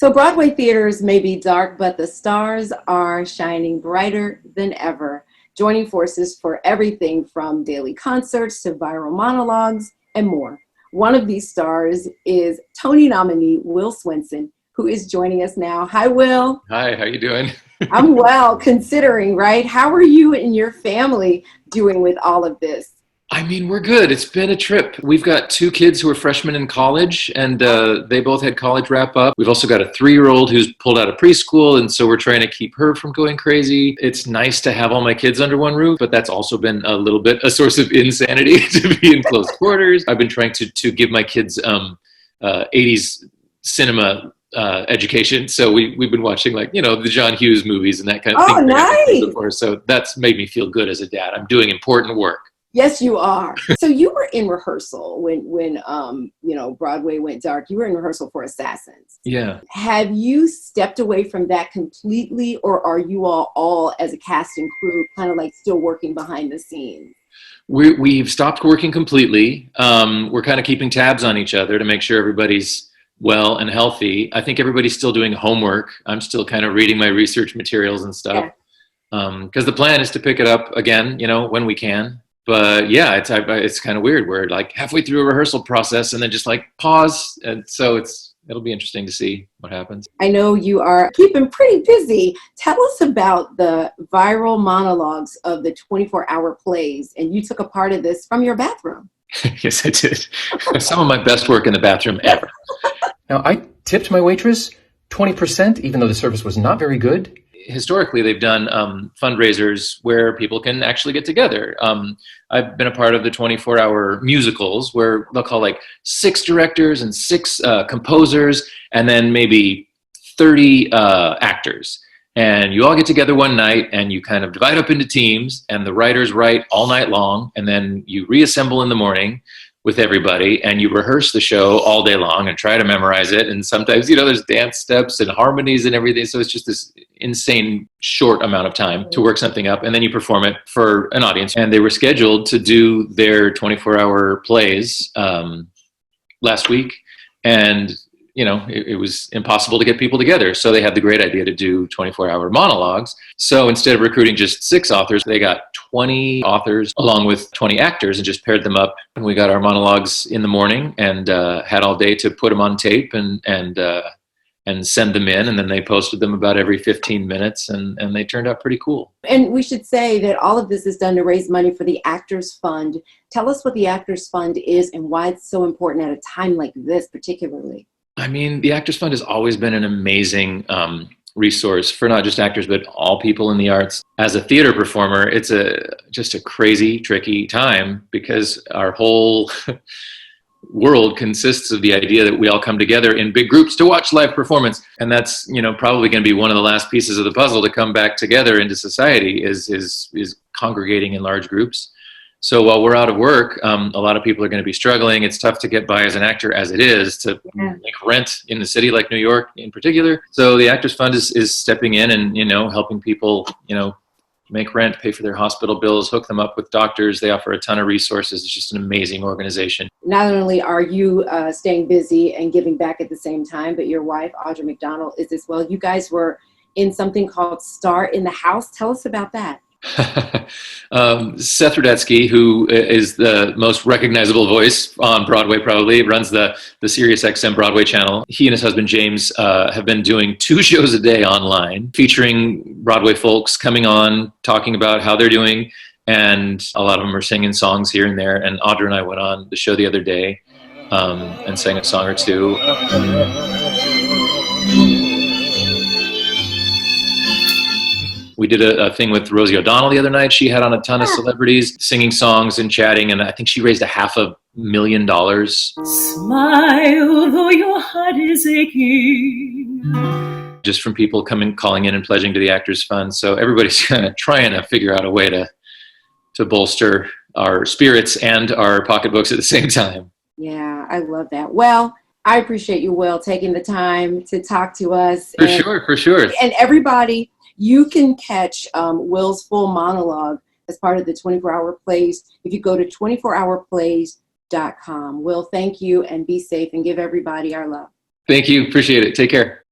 So Broadway theaters may be dark, but the stars are shining brighter than ever, joining forces for everything from daily concerts to viral monologues and more. One of these stars is Tony nominee Will Swenson, who is joining us now. Hi, Will. Hi, how you doing? I'm well, considering, right? How are you and your family doing with all of this? I mean, we're good. It's been a trip. We've got two kids who are freshmen in college, and they both had college wrap up. We've also got a 3-year-old who's pulled out of preschool, and so we're trying to keep her from going crazy. It's nice to have all my kids under one roof, but that's also been a little bit a source of insanity to be in close quarters. I've been trying to give my kids 80s cinema education. So we've been watching, like, the John Hughes movies and that kind of thing. Oh, nice. Before. So that's made me feel good as a dad. I'm doing important work. Yes, you are. So you were in rehearsal when Broadway went dark. You were in rehearsal for Assassins. Yeah. Have you stepped away from that completely, or are you all as a cast and crew kind of like still working behind the scenes? We've stopped working completely. We're kind of keeping tabs on each other to make sure everybody's well and healthy. I think everybody's still doing homework. I'm still kind of reading my research materials and stuff. Because the plan is to pick it up again, when we can. But yeah, it's kind of weird. We're like halfway through a rehearsal process and then just like pause. And so it'll be interesting to see what happens. I know you are keeping pretty busy. Tell us about the viral monologues of the 24-hour plays. And you took a part of this from your bathroom. Yes, I did. Some of my best work in the bathroom ever. Now, I tipped my waitress 20%, even though the service was not very good. Historically, they've done fundraisers where people can actually get together. I've been a part of the 24-hour musicals where they'll call like 6 directors and 6 composers and then maybe 30 actors. And you all get together one night and you kind of divide up into teams, and the writers write all night long, and then you reassemble in the morning with everybody and you rehearse the show all day long and try to memorize it. And sometimes, there's dance steps and harmonies and everything. So it's just this insane short amount of time to work something up, and then you perform it for an audience. And they were scheduled to do their 24-hour plays last week. And it was impossible to get people together. So they had the great idea to do 24-hour monologues. So instead of recruiting just 6 authors, they got 20 authors along with 20 actors and just paired them up. And we got our monologues in the morning and had all day to put them on tape and send them in. And then they posted them about every 15 minutes and they turned out pretty cool. And we should say that all of this is done to raise money for the Actors Fund. Tell us what the Actors Fund is and why it's so important at a time like this particularly. I mean, the Actors Fund has always been an amazing resource for not just actors, but all people in the arts. As a theater performer, it's just a crazy, tricky time because our whole world consists of the idea that we all come together in big groups to watch live performance. And that's, probably going to be one of the last pieces of the puzzle to come back together into society is congregating in large groups. So while we're out of work, a lot of people are going to be struggling. It's tough to get by as an actor as it is to make rent in a city like New York in particular. So the Actors Fund is stepping in and, helping people, make rent, pay for their hospital bills, hook them up with doctors. They offer a ton of resources. It's just an amazing organization. Not only are you staying busy and giving back at the same time, but your wife, Audra McDonald, is as well. You guys were in something called Star in the House. Tell us about that. Seth Rudetsky, who is the most recognizable voice on Broadway, probably runs the Sirius XM Broadway channel. He and his husband James have been doing 2 shows a day online, featuring Broadway folks coming on, talking about how they're doing, and a lot of them are singing songs here and there. And Audra and I went on the show the other day and sang a song or two. We did a thing with Rosie O'Donnell the other night. She had on a ton of celebrities singing songs and chatting, and I think she raised $500,000. Smile though your heart is aching. Just from people calling in and pledging to the Actors Fund. So everybody's kind of trying to figure out a way to bolster our spirits and our pocketbooks at the same time. Yeah, I love that. Well, I appreciate you, Will, taking the time to talk to us. For sure. And everybody, you can catch Will's full monologue as part of the 24-hour plays if you go to 24hourplays.com. Will, thank you and be safe and give everybody our love. Thank you. Appreciate it. Take care.